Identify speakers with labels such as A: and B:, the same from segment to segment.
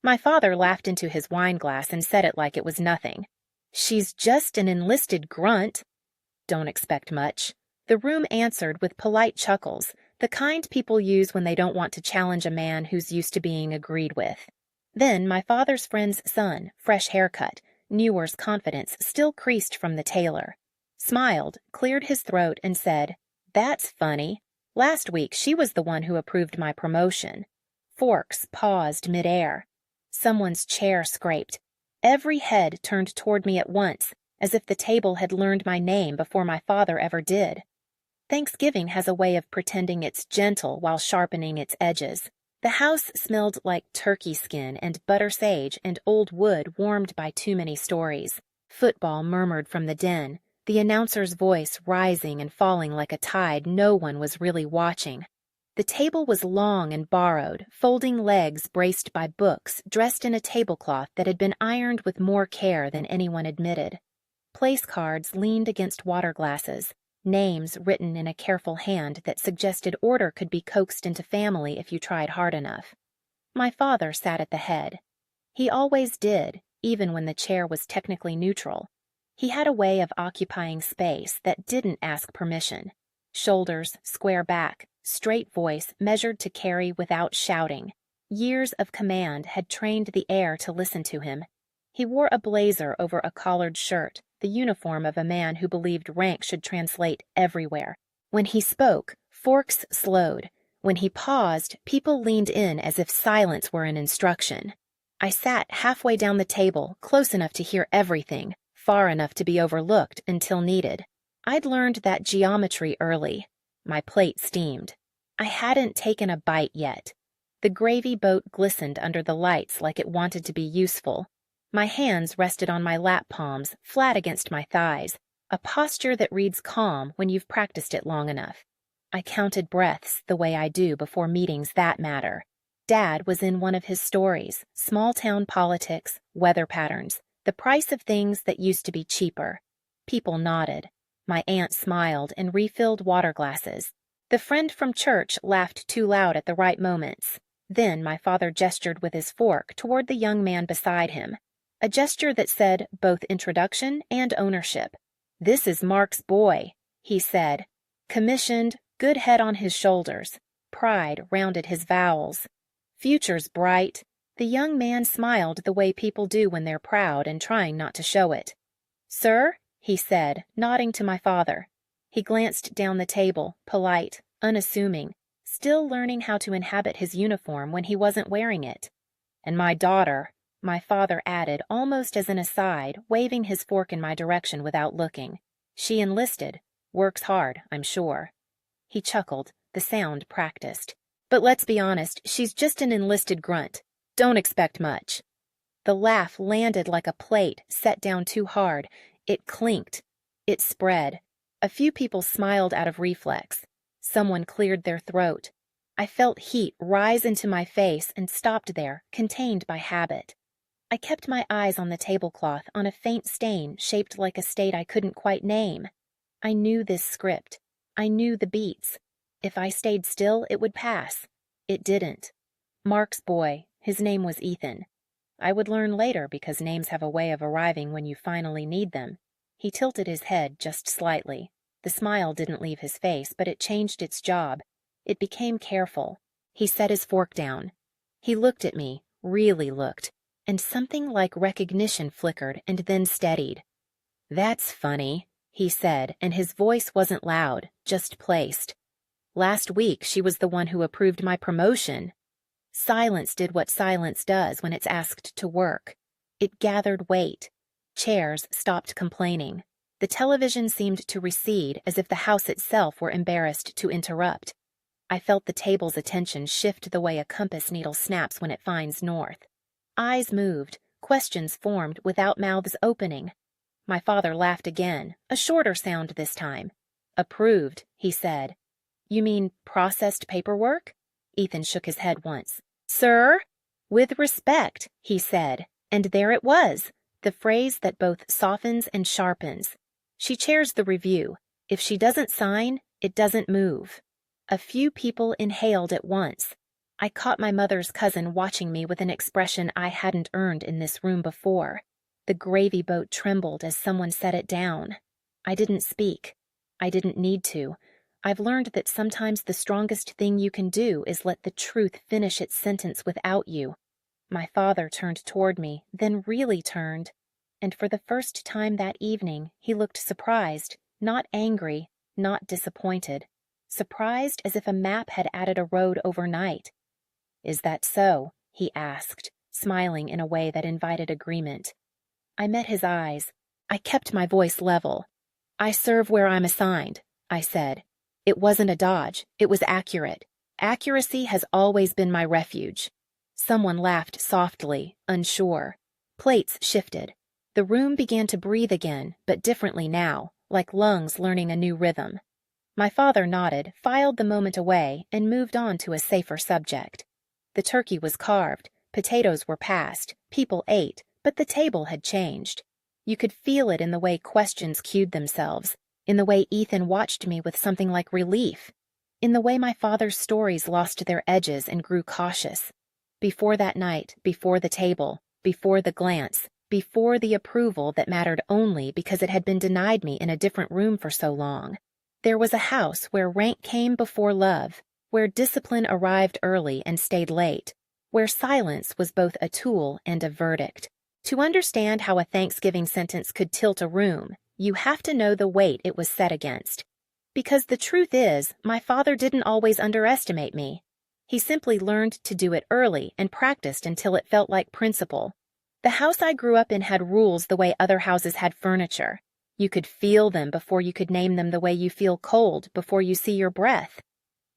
A: My father laughed into his wine glass and said it like it was nothing. "She's just an enlisted grunt." "Don't expect much." The room answered with polite chuckles, the kind people use when they don't want to challenge a man who's used to being agreed with. Then my father's friend's son, fresh haircut, Newer's confidence still creased from the tailor, smiled, cleared his throat, and said, "That's funny. Last week she was the one who approved my promotion." Forks paused midair. Someone's chair scraped. Every head turned toward me at once, as if the table had learned my name before my father ever did. Thanksgiving has a way of pretending it's gentle while sharpening its edges. The house smelled like turkey skin and butter sage and old wood warmed by too many stories. Football murmured from the den, the announcer's voice rising and falling like a tide no one was really watching. The table was long and borrowed, folding legs braced by books dressed in a tablecloth that had been ironed with more care than anyone admitted. Place cards leaned against water glasses, names written in a careful hand that suggested order could be coaxed into family if you tried hard enough. My father sat at the head. He always did, even when the chair was technically neutral. He had a way of occupying space that didn't ask permission. Shoulders square back, straight voice measured to carry without shouting. Years of command had trained the air to listen to him. He wore a blazer over a collared shirt, the uniform of a man who believed rank should translate everywhere. When he spoke, forks slowed. When he paused, people leaned in as if silence were an instruction. I sat halfway down the table, close enough to hear everything, far enough to be overlooked until needed. I'd learned that geometry early. My plate steamed. I hadn't taken a bite yet. The gravy boat glistened under the lights like it wanted to be useful. My hands rested on my lap palms, flat against my thighs, a posture that reads calm when you've practiced it long enough. I counted breaths the way I do before meetings that matter. Dad was in one of his stories, small-town politics, weather patterns, the price of things that used to be cheaper. People nodded. My aunt smiled and refilled water glasses. The friend from church laughed too loud at the right moments. Then my father gestured with his fork toward the young man beside him, a gesture that said both introduction and ownership. "This is Mark's boy," he said. Commissioned, good head on his shoulders. Pride rounded his vowels. "Future's bright." The young man smiled the way people do when they're proud and trying not to show it. "Sir?" he said, nodding to my father. He glanced down the table, polite, unassuming, still learning how to inhabit his uniform when he wasn't wearing it. "And my daughter," my father added almost as an aside, waving his fork in my direction without looking. "She enlisted. Works hard, I'm sure." He chuckled, the sound practiced. "But let's be honest, she's just an enlisted grunt. Don't expect much." The laugh landed like a plate set down too hard. It clinked. It spread. A few people smiled out of reflex. Someone cleared their throat. I felt heat rise into my face and stopped there, contained by habit. I kept my eyes on the tablecloth on a faint stain shaped like a state I couldn't quite name. I knew this script. I knew the beats. If I stayed still, it would pass. It didn't. Mark's boy, his name was Ethan. I would learn later because names have a way of arriving when you finally need them. He tilted his head just slightly. The smile didn't leave his face, but it changed its job. It became careful. He set his fork down. He looked at me, really looked, and something like recognition flickered and then steadied. "That's funny," he said, and his voice wasn't loud, just placed. "Last week she was the one who approved my promotion." Silence did what silence does when it's asked to work. It gathered weight. Chairs stopped complaining. The television seemed to recede as if the house itself were embarrassed to interrupt. I felt the table's attention shift the way a compass needle snaps when it finds north. Eyes moved, questions formed without mouths opening. My father laughed again, a shorter sound this time. "Approved," he said. "You mean processed paperwork?" Ethan shook his head once. "Sir?" "With respect," he said, and there it was, the phrase that both softens and sharpens. She chairs the review. If she doesn't sign, it doesn't move. A few people inhaled at once. I caught my mother's cousin watching me with an expression I hadn't earned in this room before. The gravy boat trembled as someone set it down. I didn't speak. I didn't need to. I've learned that sometimes the strongest thing you can do is let the truth finish its sentence without you. My father turned toward me, then really turned, and for the first time that evening he looked surprised, not angry, not disappointed. Surprised as if a map had added a road overnight. "Is that so?" he asked, smiling in a way that invited agreement. I met his eyes. I kept my voice level. "I serve where I'm assigned," I said. It wasn't a dodge. It was accurate. Accuracy has always been my refuge. Someone laughed softly, unsure. Plates shifted. The room began to breathe again, but differently now, like lungs learning a new rhythm. My father nodded, filed the moment away, and moved on to a safer subject. The turkey was carved, potatoes were passed, people ate, but the table had changed. You could feel it in the way questions cued themselves, in the way Ethan watched me with something like relief, in the way my father's stories lost their edges and grew cautious. Before that night, before the table, before the glance, before the approval that mattered only because it had been denied me in a different room for so long, there was a house where rank came before love, where discipline arrived early and stayed late, where silence was both a tool and a verdict. To understand how a Thanksgiving sentence could tilt a room, you have to know the weight it was set against. Because the truth is, my father didn't always underestimate me. He simply learned to do it early and practiced until it felt like principle. The house I grew up in had rules the way other houses had furniture. You could feel them before you could name them the way you feel cold before you see your breath.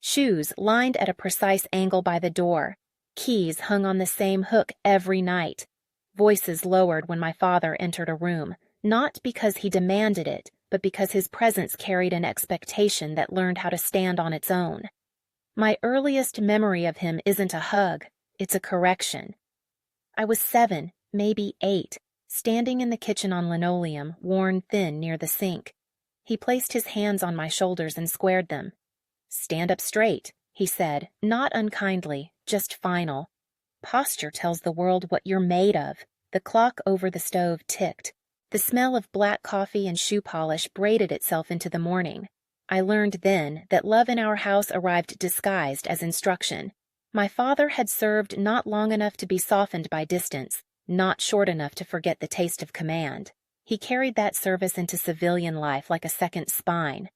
A: Shoes lined at a precise angle by the door. Keys hung on the same hook every night. Voices lowered when my father entered a room, not because he demanded it, but because his presence carried an expectation that learned how to stand on its own. My earliest memory of him isn't a hug, it's a correction. I was 7, maybe 8, standing in the kitchen on linoleum, worn thin near the sink. He placed his hands on my shoulders and squared them. "Stand up straight," he said, not unkindly, just final. "Posture tells the world what you're made of." The clock over the stove ticked. The smell of black coffee and shoe polish braided itself into the morning. I learned then that love in our house arrived disguised as instruction. My father had served not long enough to be softened by distance, not short enough to forget the taste of command. He carried that service into civilian life like a second spine.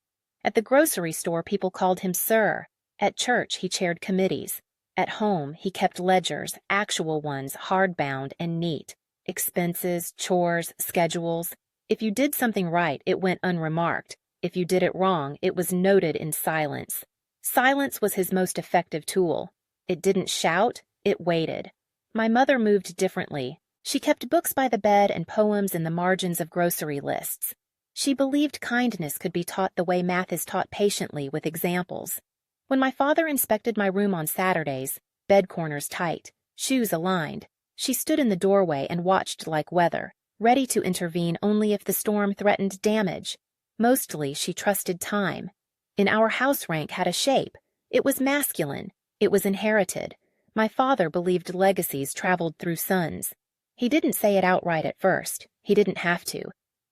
A: At the grocery store, people called him Sir. At church, he chaired committees. At home, he kept ledgers, actual ones, hard-bound and neat. Expenses, chores, schedules. If you did something right, it went unremarked. If you did it wrong, it was noted in silence. Silence was his most effective tool. It didn't shout, it waited. My mother moved differently. She kept books by the bed and poems in the margins of grocery lists. She believed kindness could be taught the way math is taught patiently with examples. When my father inspected my room on Saturdays, bed corners tight, shoes aligned, she stood in the doorway and watched like weather, ready to intervene only if the storm threatened damage. Mostly, she trusted time. In our house, rank had a shape. It was masculine. It was inherited. My father believed legacies traveled through sons. He didn't say it outright at first. He didn't have to.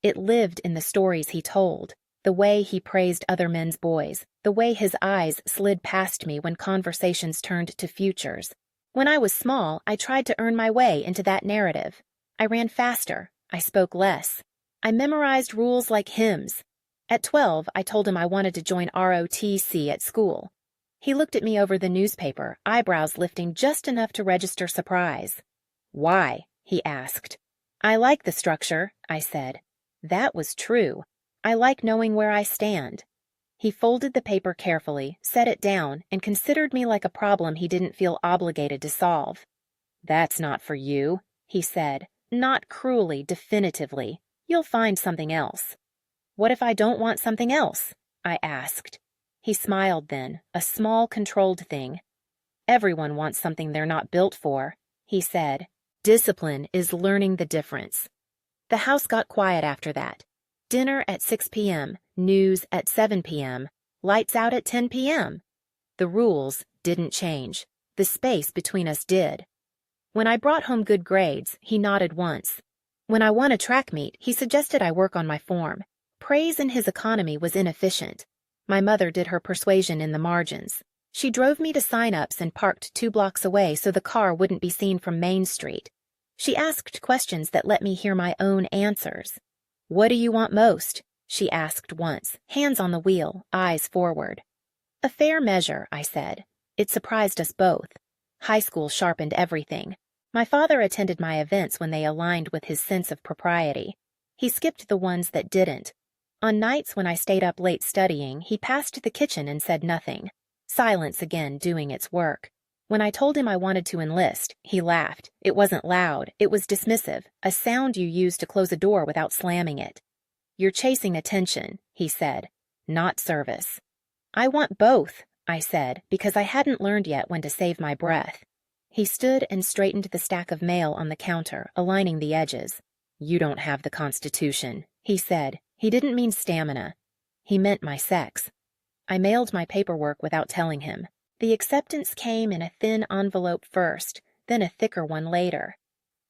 A: It lived in the stories he told, the way he praised other men's boys, the way his eyes slid past me when conversations turned to futures. When I was small, I tried to earn my way into that narrative. I ran faster. I spoke less. I memorized rules like hymns. At 12, I told him I wanted to join ROTC at school. He looked at me over the newspaper, eyebrows lifting just enough to register surprise. "Why?" he asked. "I like the structure," I said. That was true. I like knowing where I stand. He folded the paper carefully, set it down, and considered me like a problem he didn't feel obligated to solve. "That's not for you," he said, not cruelly, definitively. "You'll find something else." "What if I don't want something else?" I asked. He smiled then, a small, controlled thing. "Everyone wants something they're not built for," he said. "Discipline is learning the difference." The house got quiet after that. Dinner at 6 p.m., news at 7 p.m., lights out at 10 p.m. The rules didn't change. The space between us did. When I brought home good grades, he nodded once. When I won a track meet, he suggested I work on my form. Praise in his economy was inefficient. My mother did her persuasion in the margins. She drove me to sign-ups and parked 2 blocks away so the car wouldn't be seen from Main Street. She asked questions that let me hear my own answers. "What do you want most?" she asked once, hands on the wheel, eyes forward. "A fair measure," I said. It surprised us both. High school sharpened everything. My father attended my events when they aligned with his sense of propriety. He skipped the ones that didn't. On nights when I stayed up late studying, he passed the kitchen and said nothing. Silence again doing its work. When I told him I wanted to enlist, he laughed. It wasn't loud, it was dismissive, a sound you use to close a door without slamming it. "You're chasing attention," he said, "not service." "I want both," I said, because I hadn't learned yet when to save my breath. He stood and straightened the stack of mail on the counter, aligning the edges. "You don't have the Constitution," he said. He didn't mean stamina. He meant my sex. I mailed my paperwork without telling him. The acceptance came in a thin envelope first, then a thicker one later.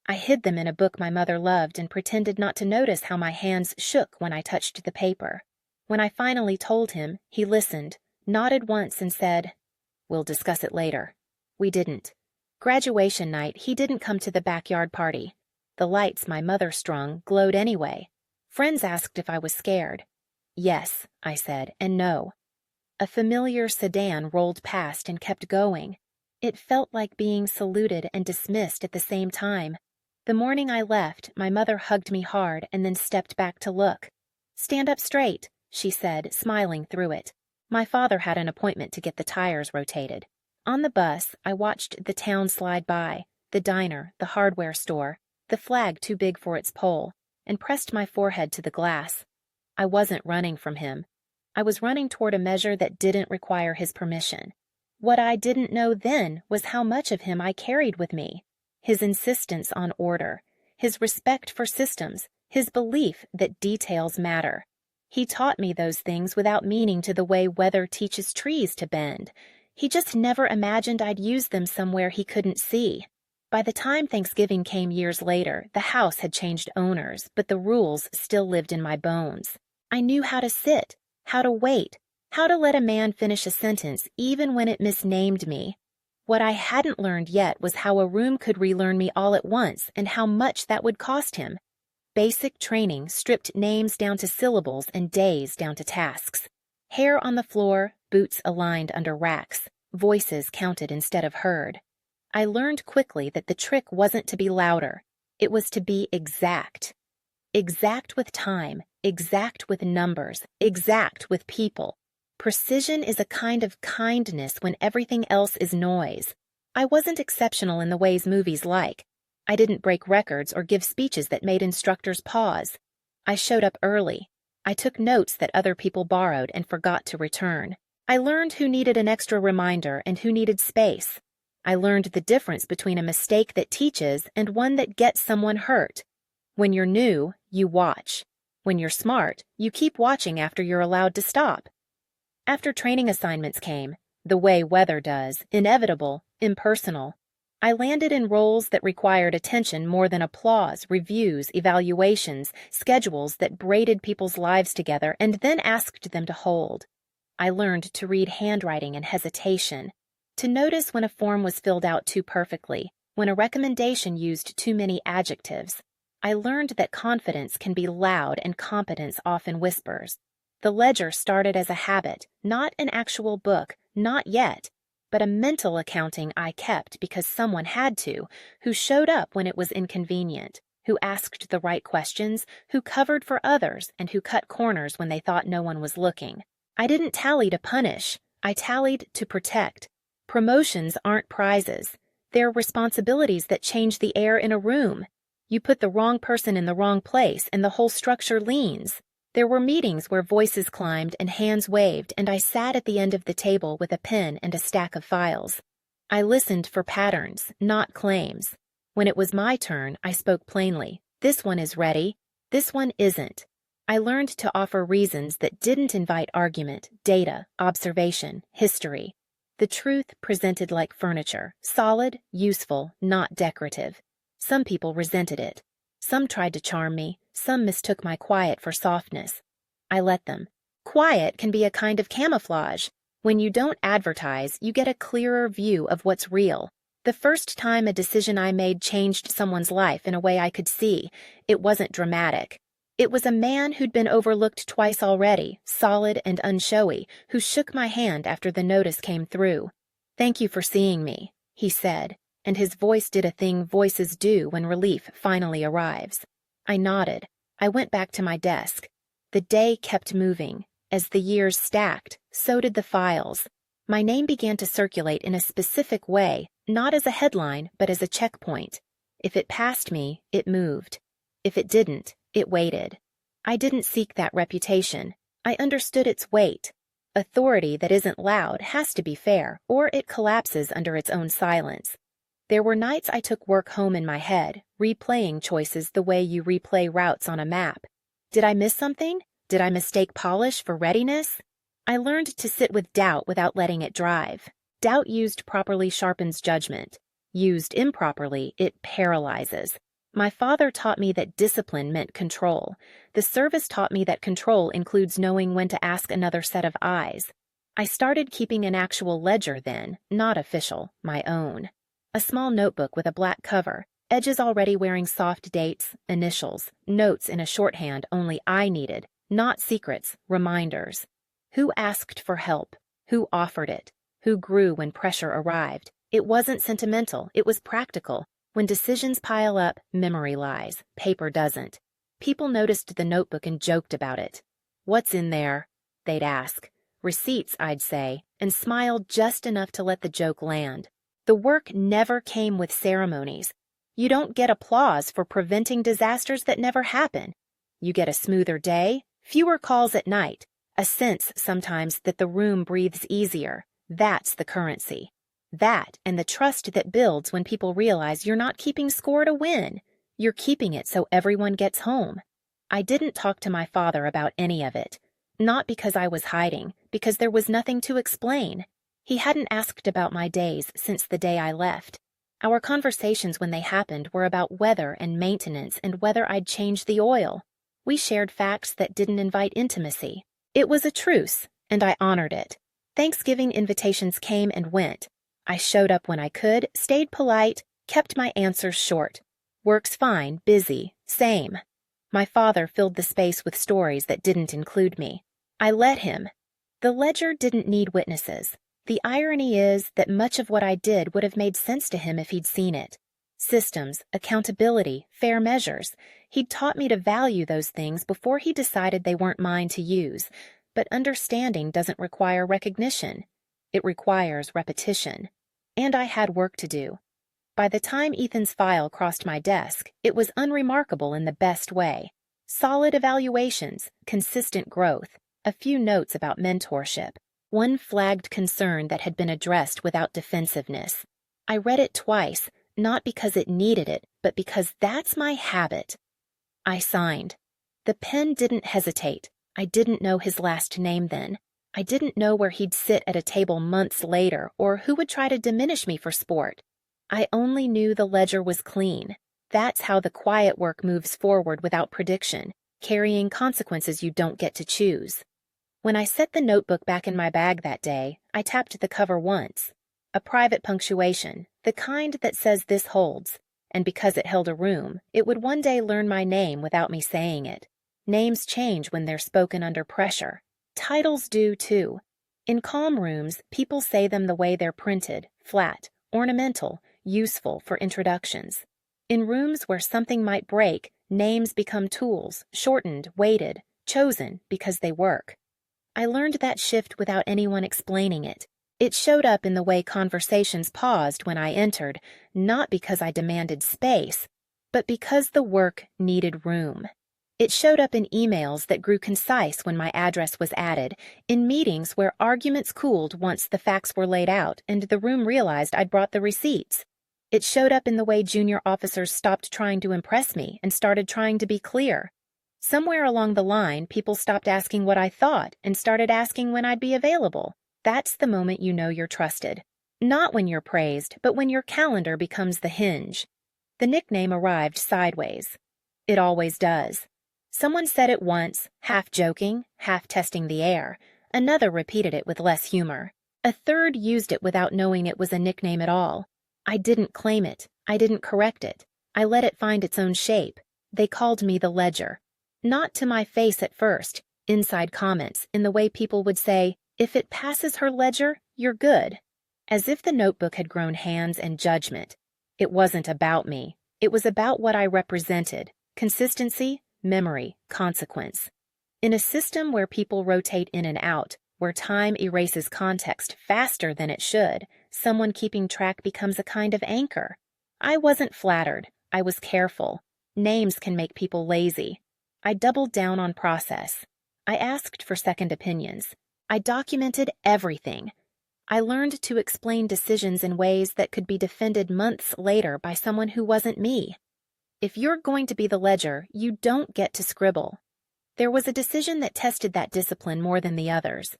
A: I hid them in a book my mother loved and pretended not to notice how my hands shook when I touched the paper. When I finally told him, he listened, nodded once and said, "We'll discuss it later." We didn't. Graduation night, he didn't come to the backyard party. The lights my mother strung glowed anyway. Friends asked if I was scared. "Yes," I said, and no. A familiar sedan rolled past and kept going. It felt like being saluted and dismissed at the same time. The morning I left, my mother hugged me hard and then stepped back to look. "Stand up straight," she said, smiling through it. My father had an appointment to get the tires rotated. On the bus, I watched the town slide by, the diner, the hardware store, the flag too big for its pole, and pressed my forehead to the glass. I wasn't running from him. I was running toward a measure that didn't require his permission. What I didn't know then was how much of him I carried with me. His insistence on order, his respect for systems, his belief that details matter. He taught me those things without meaning to the way weather teaches trees to bend. He just never imagined I'd use them somewhere he couldn't see. By the time Thanksgiving came years later, the house had changed owners, but the rules still lived in my bones. I knew how to sit, how to wait, how to let a man finish a sentence even when it misnamed me. What I hadn't learned yet was how a room could relearn me all at once and how much that would cost him. Basic training stripped names down to syllables and days down to tasks. Hair on the floor, boots aligned under racks, voices counted instead of heard. I learned quickly that the trick wasn't to be louder. It was to be exact. Exact with time, exact with numbers, exact with people. Precision is a kind of kindness when everything else is noise. I wasn't exceptional in the ways movies like. I didn't break records or give speeches that made instructors pause. I showed up early. I took notes that other people borrowed and forgot to return. I learned who needed an extra reminder and who needed space. I learned the difference between a mistake that teaches and one that gets someone hurt. When you're new, you watch. When you're smart, you keep watching after you're allowed to stop. After training assignments came, the way weather does, inevitable, impersonal. I landed in roles that required attention more than applause, reviews, evaluations, schedules that braided people's lives together and then asked them to hold. I learned to read handwriting and hesitation, to notice when a form was filled out too perfectly, when a recommendation used too many adjectives. I learned that confidence can be loud and competence often whispers. The ledger started as a habit, not an actual book, not yet, but a mental accounting I kept because someone had to, who showed up when it was inconvenient, who asked the right questions, who covered for others, and who cut corners when they thought no one was looking. I didn't tally to punish, I tallied to protect. Promotions aren't prizes. They're responsibilities that change the air in a room. You put the wrong person in the wrong place and the whole structure leans. There were meetings where voices climbed and hands waved, and I sat at the end of the table with a pen and a stack of files. I listened for patterns, not claims. When it was my turn, I spoke plainly. This one is ready. This one isn't. I learned to offer reasons that didn't invite argument, data, observation, history. The truth presented like furniture, solid, useful, not decorative. Some people resented it. Some tried to charm me, some mistook my quiet for softness. I let them. Quiet can be a kind of camouflage. When you don't advertise, you get a clearer view of what's real. The first time a decision I made changed someone's life in a way I could see, it wasn't dramatic. It was a man who'd been overlooked twice already, solid and unshowy, who shook my hand after the notice came through. "Thank you for seeing me," he said, and his voice did a thing voices do when relief finally arrives. I nodded. I went back to my desk. The day kept moving. As the years stacked, so did the files. My name began to circulate in a specific way, not as a headline, but as a checkpoint. If it passed me, it moved. If it didn't, it waited. I didn't seek that reputation. I understood its weight. Authority that isn't loud has to be fair, or it collapses under its own silence. There were nights I took work home in my head, replaying choices the way you replay routes on a map. Did I miss something? Did I mistake polish for readiness? I learned to sit with doubt without letting it drive. Doubt used properly sharpens judgment. Used improperly, it paralyzes. My father taught me that discipline meant control. The service taught me that control includes knowing when to ask another set of eyes. I started keeping an actual ledger then, not official, my own. A small notebook with a black cover, edges already wearing soft dates, initials, notes in a shorthand only I needed, not secrets, reminders. Who asked for help? Who offered it? Who grew when pressure arrived? It wasn't sentimental, it was practical. When decisions pile up, memory lies. Paper doesn't. People noticed the notebook and joked about it. "What's in there?" they'd ask. "Receipts," I'd say, and smile just enough to let the joke land. The work never came with ceremonies. You don't get applause for preventing disasters that never happen. You get a smoother day, fewer calls at night, a sense sometimes that the room breathes easier. That's the currency. That and the trust that builds when people realize you're not keeping score to win. You're keeping it so everyone gets home. I didn't talk to my father about any of it. Not because I was hiding, because there was nothing to explain. He hadn't asked about my days since the day I left. Our conversations when they happened were about weather and maintenance and whether I'd change the oil. We shared facts that didn't invite intimacy. It was a truce, and I honored it. Thanksgiving invitations came and went. I showed up when I could, stayed polite, kept my answers short. Work's fine, busy, same. My father filled the space with stories that didn't include me. I let him. The ledger didn't need witnesses. The irony is that much of what I did would have made sense to him if he'd seen it. Systems, accountability, fair measures. He'd taught me to value those things before he decided they weren't mine to use. But understanding doesn't require recognition. It requires repetition. And I had work to do. By the time Ethan's file crossed my desk, it was unremarkable in the best way. Solid evaluations, consistent growth, a few notes about mentorship, one flagged concern that had been addressed without defensiveness. I read it twice, not because it needed it, but because that's my habit. I signed. The pen didn't hesitate. I didn't know his last name then. I didn't know where he'd sit at a table months later or who would try to diminish me for sport. I only knew the ledger was clean. That's how the quiet work moves forward without prediction, carrying consequences you don't get to choose. When I set the notebook back in my bag that day, I tapped the cover once. A private punctuation, the kind that says this holds, and because it held a room, it would one day learn my name without me saying it. Names change when they're spoken under pressure. Titles do, too. In calm rooms, people say them the way they're printed, flat, ornamental, useful for introductions. In rooms where something might break, names become tools, shortened, weighted, chosen because they work. I learned that shift without anyone explaining it. It showed up in the way conversations paused when I entered, not because I demanded space, but because the work needed room. It showed up in emails that grew concise when my address was added, in meetings where arguments cooled once the facts were laid out and the room realized I'd brought the receipts. It showed up in the way junior officers stopped trying to impress me and started trying to be clear. Somewhere along the line, people stopped asking what I thought and started asking when I'd be available. That's the moment you know you're trusted. Not when you're praised, but when your calendar becomes the hinge. The nickname arrived sideways. It always does. Someone said it once, half joking, half testing the air. Another repeated it with less humor. A third used it without knowing it was a nickname at all. I didn't claim it. I didn't correct it. I let it find its own shape. They called me the Ledger. Not to my face at first, inside comments, in the way people would say, "If it passes her ledger, you're good." As if the notebook had grown hands and judgment. It wasn't about me. It was about what I represented: consistency, memory, consequence. In a system where people rotate in and out, where time erases context faster than it should, someone keeping track becomes a kind of anchor. I wasn't flattered. I was careful. Names can make people lazy. I doubled down on process. I asked for second opinions. I documented everything. I learned to explain decisions in ways that could be defended months later by someone who wasn't me. If you're going to be the Ledger, you don't get to scribble. There was a decision that tested that discipline more than the others.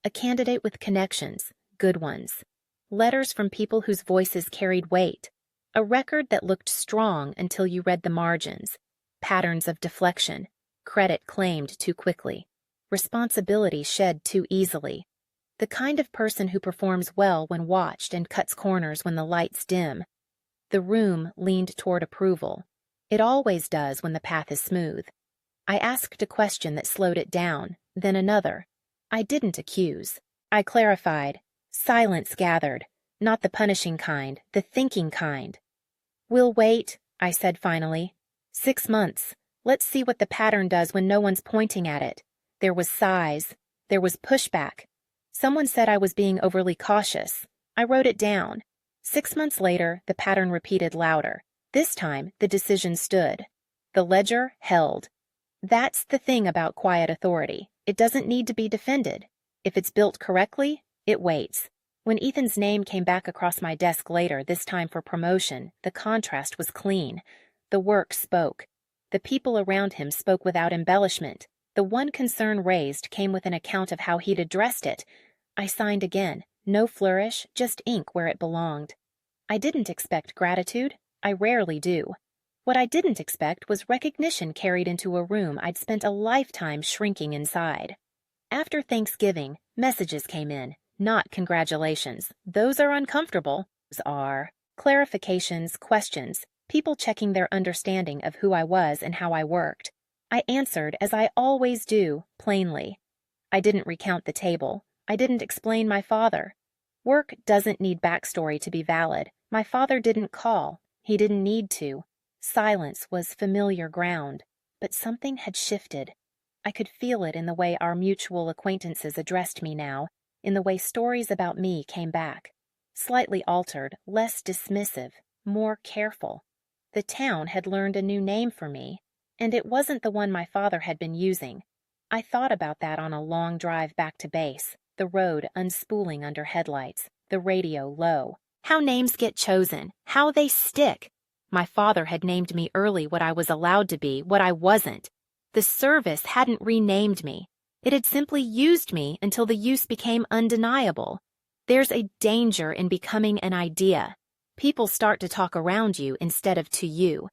A: A candidate with connections, good ones. Letters from people whose voices carried weight. A record that looked strong until you read the margins. Patterns of deflection. Credit claimed too quickly. Responsibility shed too easily. The kind of person who performs well when watched and cuts corners when the lights dim. The room leaned toward approval. It always does when the path is smooth. I asked a question that slowed it down, then another. I didn't accuse. I clarified. Silence gathered. Not the punishing kind, the thinking kind. "We'll wait," I said finally. 6 months. Let's see what the pattern does when no one's pointing at it. There was sighs. There was pushback. Someone said I was being overly cautious. I wrote it down. 6 months later, the pattern repeated louder. This time, the decision stood. The Ledger held. That's the thing about quiet authority. It doesn't need to be defended. If it's built correctly, it waits. When Ethan's name came back across my desk later, this time for promotion, the contrast was clean. The work spoke. The people around him spoke without embellishment. The one concern raised came with an account of how he'd addressed it. I signed again. No flourish, just ink where it belonged. I didn't expect gratitude. I rarely do. What I didn't expect was recognition carried into a room I'd spent a lifetime shrinking inside. After Thanksgiving, messages came in. Not congratulations. Those are uncomfortable. Those are clarifications, questions, people checking their understanding of who I was and how I worked. I answered, as I always do, plainly. I didn't recount the table. I didn't explain my father. Work doesn't need backstory to be valid. My father didn't call. He didn't need to. Silence was familiar ground, but something had shifted. I could feel it in the way our mutual acquaintances addressed me now, in the way stories about me came back. Slightly altered, less dismissive, more careful. The town had learned a new name for me, and it wasn't the one my father had been using. I thought about that on a long drive back to base, the road unspooling under headlights, the radio low. How names get chosen, how they stick. My father had named me early what I was allowed to be, what I wasn't. The service hadn't renamed me. It had simply used me until the use became undeniable. There's a danger in becoming an idea. People start to talk around you instead of to you.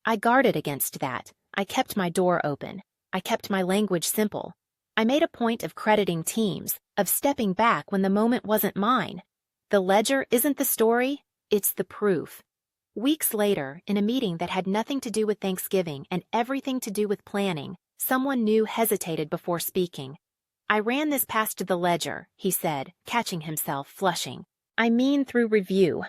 A: I guarded against that. I kept my door open. I kept my language simple. I made a point of crediting teams, of stepping back when the moment wasn't mine. The Ledger isn't the story, it's the proof. Weeks later, in a meeting that had nothing to do with Thanksgiving and everything to do with planning, someone new hesitated before speaking. "I ran this past the Ledger," he said, catching himself, flushing. "I mean through review."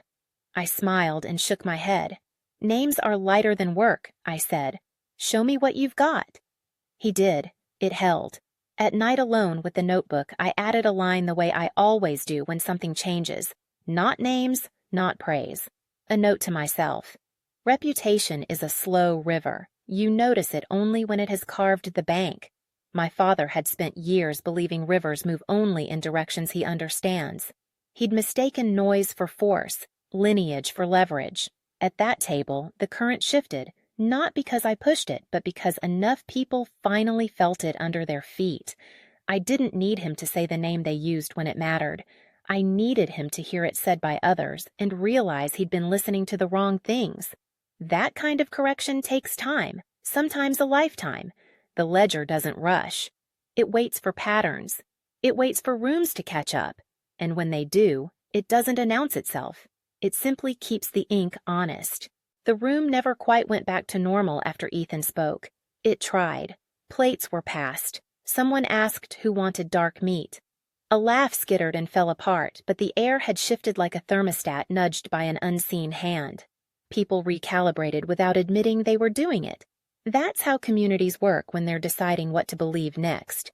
A: I smiled and shook my head. "Names are lighter than work," I said. "Show me what you've got." He did. It held. At night alone with the notebook, I added a line the way I always do when something changes. Not names, not praise. A note to myself. Reputation is a slow river. You notice it only when it has carved the bank. My father had spent years believing rivers move only in directions he understands. He'd mistaken noise for force, lineage for leverage. At that table, the current shifted, not because I pushed it, but because enough people finally felt it under their feet. I didn't need him to say the name they used when it mattered. I needed him to hear it said by others and realize he'd been listening to the wrong things. That kind of correction takes time, sometimes a lifetime. The ledger doesn't rush. It waits for patterns. It waits for rooms to catch up. And when they do, it doesn't announce itself. It simply keeps the ink honest. The room never quite went back to normal after Ethan spoke. It tried. Plates were passed. Someone asked who wanted dark meat. A laugh skittered and fell apart, but the air had shifted like a thermostat nudged by an unseen hand. People recalibrated without admitting they were doing it. That's how communities work when they're deciding what to believe next.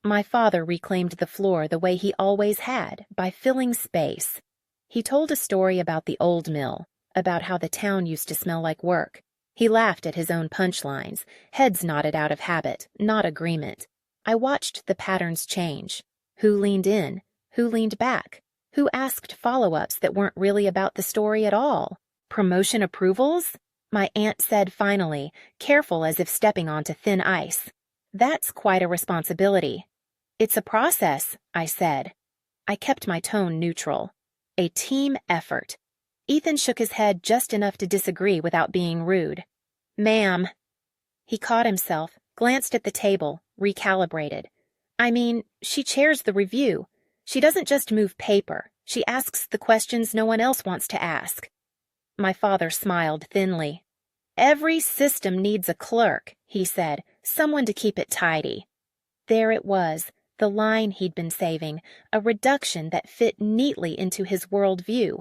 A: My father reclaimed the floor the way he always had, by filling space. He told a story about the old mill, about how the town used to smell like work. He laughed at his own punchlines, heads nodded out of habit, not agreement. I watched the patterns change. Who leaned in? Who leaned back? Who asked follow-ups that weren't really about the story at all? Promotion approvals? My aunt said finally, careful as if stepping onto thin ice. That's quite a responsibility. It's a process, I said. I kept my tone neutral. A team effort. Ethan shook his head just enough to disagree without being rude. Ma'am. He caught himself, glanced at the table, recalibrated. I mean, she chairs the review. She doesn't just move paper. She asks the questions no one else wants to ask. My father smiled thinly. Every system needs a clerk, he said, someone to keep it tidy. There it was, the line he'd been saving, a reduction that fit neatly into his worldview.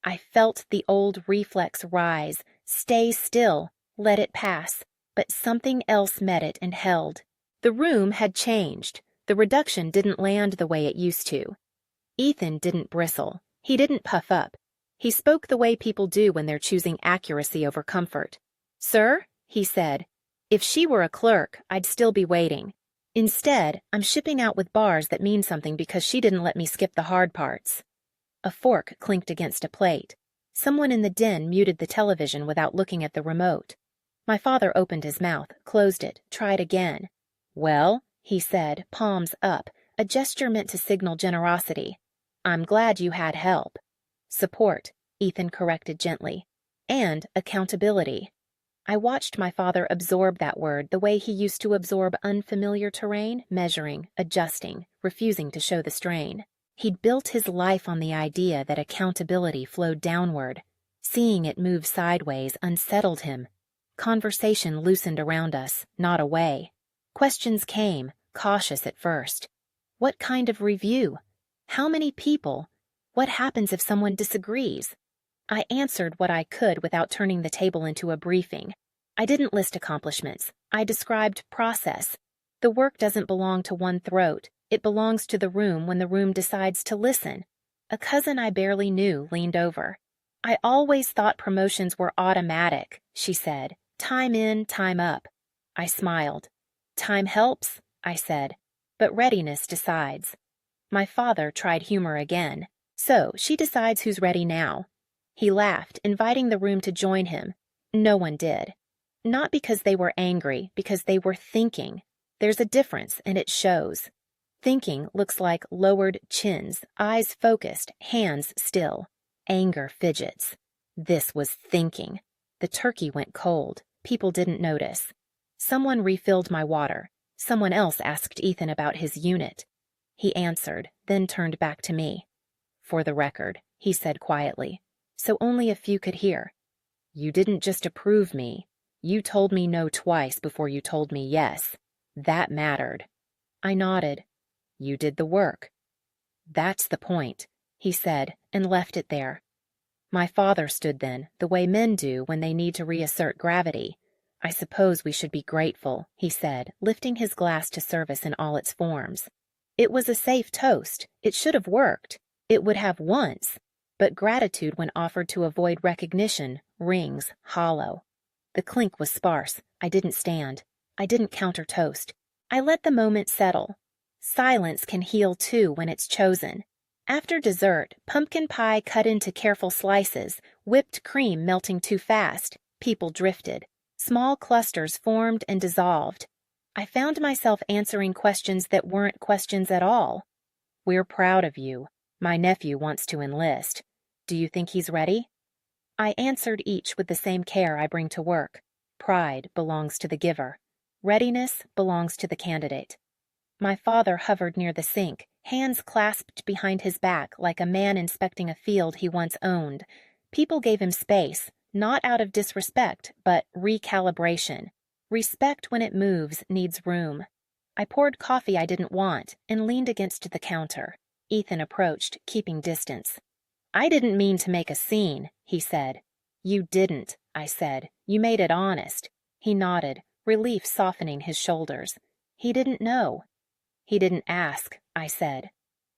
A: I felt the old reflex rise, stay still, let it pass, but something else met it and held. The room had changed. The reduction didn't land the way it used to. Ethan didn't bristle. He didn't puff up. He spoke the way people do when they're choosing accuracy over comfort. Sir, he said, if she were a clerk, I'd still be waiting. Instead, I'm shipping out with bars that mean something because she didn't let me skip the hard parts. A fork clinked against a plate. Someone in the den muted the television without looking at the remote. My father opened his mouth, closed it, tried again. Well, he said, palms up, a gesture meant to signal generosity. I'm glad you had help. Support, Ethan corrected gently. And accountability. I watched my father absorb that word the way he used to absorb unfamiliar terrain, measuring, adjusting, refusing to show the strain. He'd built his life on the idea that accountability flowed downward. Seeing it move sideways unsettled him. Conversation loosened around us, not away. Questions came, cautious at first. What kind of review? How many people? What happens if someone disagrees? I answered what I could without turning the table into a briefing. I didn't list accomplishments. I described process. The work doesn't belong to one throat. It belongs to the room when the room decides to listen. A cousin I barely knew leaned over. I always thought promotions were automatic, she said. Time in, time up. I smiled. Time helps, I said, but readiness decides. My father tried humor again. So she decides who's ready now. He laughed, inviting the room to join him. No one did. Not because they were angry, because they were thinking. There's a difference, and it shows. Thinking looks like lowered chins, eyes focused, hands still. Anger fidgets. This was thinking. The turkey went cold. People didn't notice. Someone refilled my water. Someone else asked Ethan about his unit. He answered, then turned back to me. For the record, he said quietly, so only a few could hear. You didn't just approve me. You told me no twice before you told me yes. That mattered. I nodded. You did the work. That's the point, he said, and left it there. My father stood then, the way men do when they need to reassert gravity. I suppose we should be grateful, he said, lifting his glass to service in all its forms. It was a safe toast. It should have worked. It would have once. But gratitude when offered to avoid recognition rings hollow. The clink was sparse. I didn't stand. I didn't counter toast. I let the moment settle. Silence can heal too when it's chosen. After dessert, pumpkin pie cut into careful slices, whipped cream melting too fast, people drifted. Small clusters formed and dissolved. I found myself answering questions that weren't questions at all. "We're proud of you. My nephew wants to enlist. Do you think he's ready?" I answered each with the same care I bring to work. Pride belongs to the giver. Readiness belongs to the candidate. My father hovered near the sink, hands clasped behind his back like a man inspecting a field he once owned. People gave him space, not out of disrespect, but recalibration. Respect when it moves needs room. I poured coffee I didn't want and leaned against the counter. Ethan approached, keeping distance. "I didn't mean to make a scene," he said. "You didn't," I said. "You made it honest." He nodded, relief softening his shoulders. He didn't know. "He didn't ask," I said.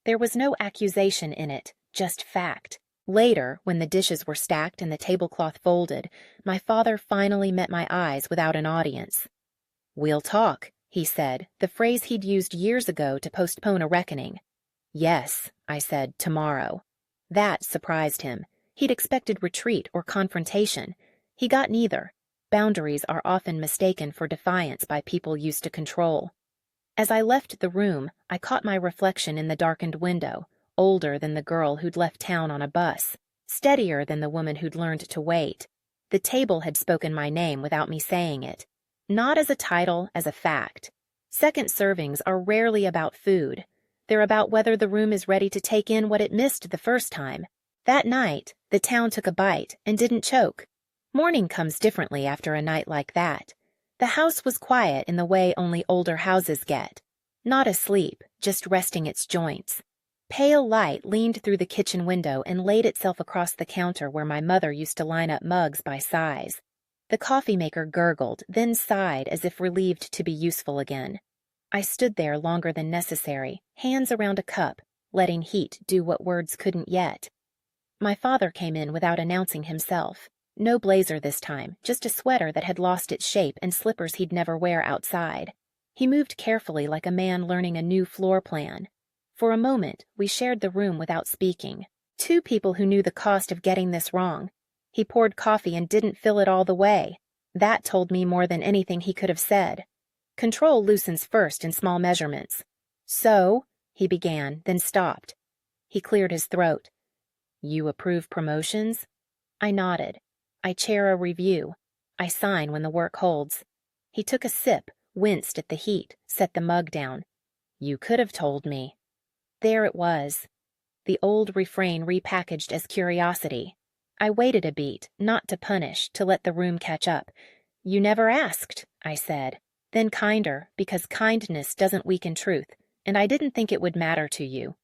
A: There was no accusation in it, just fact. Later, when the dishes were stacked and the tablecloth folded, my father finally met my eyes without an audience. "We'll talk," he said, the phrase he'd used years ago to postpone a reckoning. "Yes," I said, "tomorrow." That surprised him. He'd expected retreat or confrontation. He got neither. Boundaries are often mistaken for defiance by people used to control. As I left the room, I caught my reflection in the darkened window, older than the girl who'd left town on a bus, steadier than the woman who'd learned to wait. The table had spoken my name without me saying it. Not as a title, as a fact. Second servings are rarely about food. They're about whether the room is ready to take in what it missed the first time. That night, the town took a bite and didn't choke. Morning comes differently after a night like that. The house was quiet in the way only older houses get. Not asleep, just resting its joints. Pale light leaned through the kitchen window and laid itself across the counter where my mother used to line up mugs by size. The coffee maker gurgled, then sighed as if relieved to be useful again. I stood there longer than necessary, hands around a cup, letting heat do what words couldn't yet. My father came in without announcing himself. No blazer this time, just a sweater that had lost its shape and slippers he'd never wear outside. He moved carefully like a man learning a new floor plan. For a moment, we shared the room without speaking. Two people who knew the cost of getting this wrong. He poured coffee and didn't fill it all the way. That told me more than anything he could have said. Control loosens first in small measurements. "So," he began, then stopped. He cleared his throat. "You approve promotions?" I nodded. I chair a review. I sign when the work holds. He took a sip, winced at the heat, set the mug down. "You could have told me." There it was. The old refrain repackaged as curiosity. I waited a beat, not to punish, to let the room catch up. "You never asked," I said. Then kinder, because kindness doesn't weaken truth, and I didn't think it would matter to you.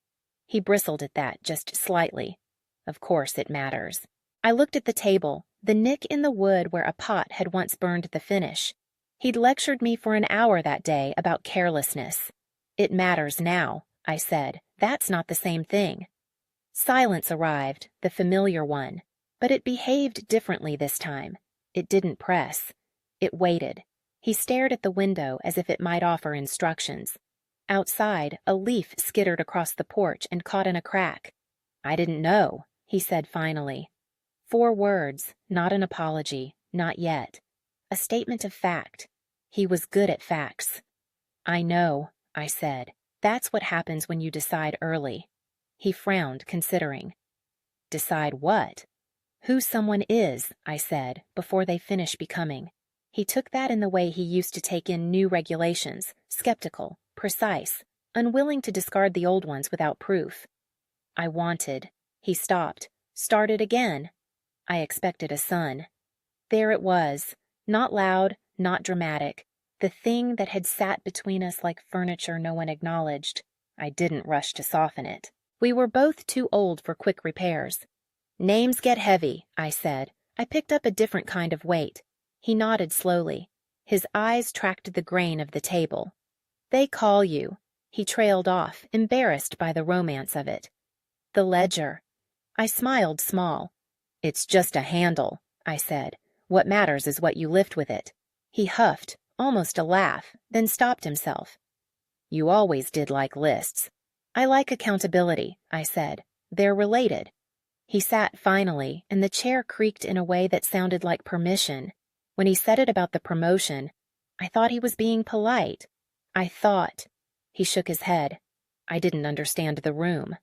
A: He bristled at that, just slightly. Of course it matters. I looked at the table, the nick in the wood where a pot had once burned the finish. He'd lectured me for an hour that day about carelessness. "It matters now," I said. "That's not the same thing." Silence arrived, the familiar one, but it behaved differently this time. It didn't press. It waited. He stared at the window as if it might offer instructions. Outside, a leaf skittered across the porch and caught in a crack. "I didn't know," he said finally. 4 words, not an apology, not yet. A statement of fact. He was good at facts. "I know," I said. "That's what happens when you decide early." He frowned, considering. "Decide what?" "Who someone is," I said, "before they finish becoming." He took that in the way he used to take in new regulations, skeptical, precise, unwilling to discard the old ones without proof. I wanted. He stopped, started again. I expected a son. There it was, not loud, not dramatic, the thing that had sat between us like furniture no one acknowledged. I didn't rush to soften it. We were both too old for quick repairs. "Names get heavy," I said. I picked up a different kind of weight. He nodded slowly. His eyes tracked the grain of the table. "They call you." He trailed off, embarrassed by the romance of it. "The ledger." I smiled small. "It's just a handle," I said. "What matters is what you lift with it." He huffed, almost a laugh, then stopped himself. "You always did like lists." "I like accountability," I said. "They're related." He sat finally, and the chair creaked in a way that sounded like permission. When he said it about the promotion, I thought he was being polite. I thought. He shook his head. I didn't understand the room.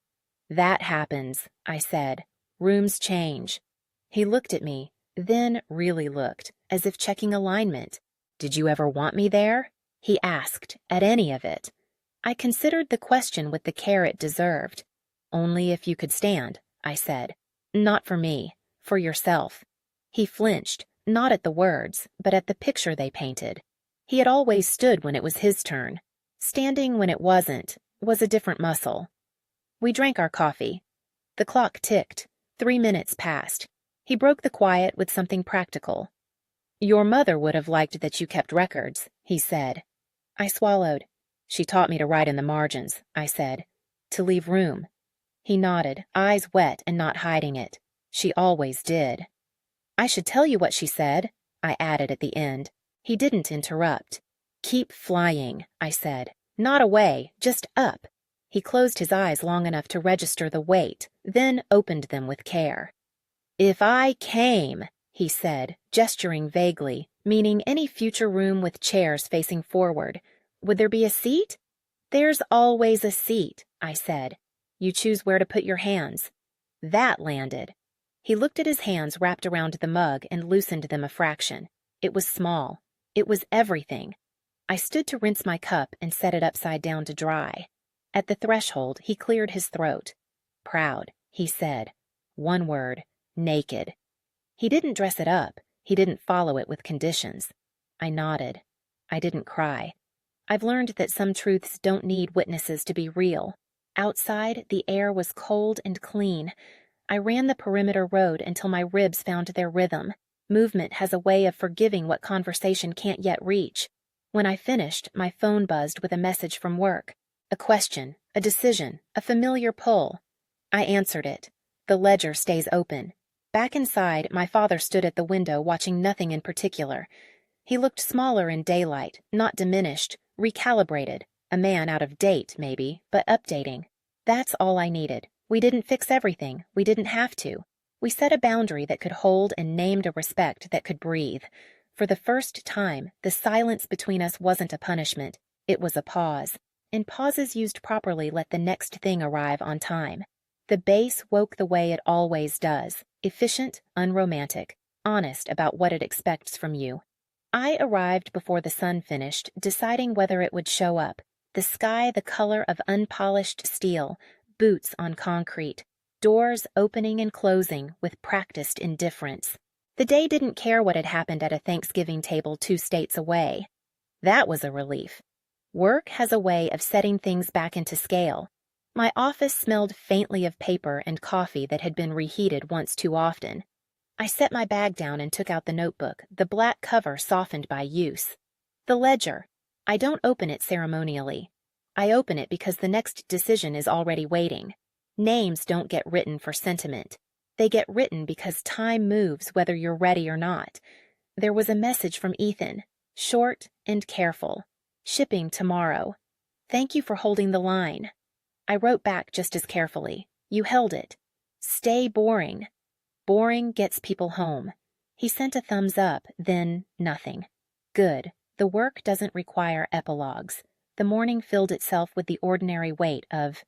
A: That happens, I said. Rooms change. He looked at me, then really looked, as if checking alignment. Did you ever want me there? He asked, at any of it. I considered the question with the care it deserved. Only if you could stand, I said. Not for me, for yourself. He flinched, not at the words, but at the picture they painted. He had always stood when it was his turn. Standing when it wasn't was a different muscle. We drank our coffee. The clock ticked. 3 minutes passed. He broke the quiet with something practical. Your mother would have liked that you kept records, he said. I swallowed. She taught me to write in the margins, I said. To leave room. He nodded, eyes wet and not hiding it. She always did. I should tell you what she said, I added at the end. He didn't interrupt. Keep flying, I said. Not away, just up. He closed his eyes long enough to register the weight, then opened them with care. If I came, he said, gesturing vaguely, meaning any future room with chairs facing forward. Would there be a seat? There's always a seat, I said. You choose where to put your hands. That landed. He looked at his hands wrapped around the mug and loosened them a fraction. It was small. It was everything. I stood to rinse my cup and set it upside down to dry. At the threshold, he cleared his throat. Proud, he said. One word, naked. He didn't dress it up. He didn't follow it with conditions. I nodded. I didn't cry. I've learned that some truths don't need witnesses to be real. Outside, the air was cold and clean. I ran the perimeter road until my ribs found their rhythm. Movement has a way of forgiving what conversation can't yet reach. When I finished, my phone buzzed with a message from work. A question, a decision, a familiar pull. I answered it. The ledger stays open. Back inside, my father stood at the window watching nothing in particular. He looked smaller in daylight, not diminished, recalibrated. A man out of date, maybe, but updating. That's all I needed. We didn't fix everything. We didn't have to. We set a boundary that could hold and named a respect that could breathe. For the first time, the silence between us wasn't a punishment. It was a pause. And pauses used properly let the next thing arrive on time. The bass woke the way it always does. Efficient, unromantic, honest about what it expects from you. I arrived before the sun finished, deciding whether it would show up. The sky the color of unpolished steel, boots on concrete, doors opening and closing with practiced indifference. The day didn't care what had happened at a Thanksgiving table 2 states away. That was a relief. Work has a way of setting things back into scale. My office smelled faintly of paper and coffee that had been reheated once too often. I set my bag down and took out the notebook, the black cover softened by use. The ledger. I don't open it ceremonially. I open it because the next decision is already waiting. Names don't get written for sentiment. They get written because time moves whether you're ready or not. There was a message from Ethan, short and careful. Shipping tomorrow. Thank you for holding the line. I wrote back just as carefully. You held it. Stay boring. Boring gets people home. He sent a thumbs up, then nothing. Good. The work doesn't require epilogues. The morning filled itself with the ordinary weight of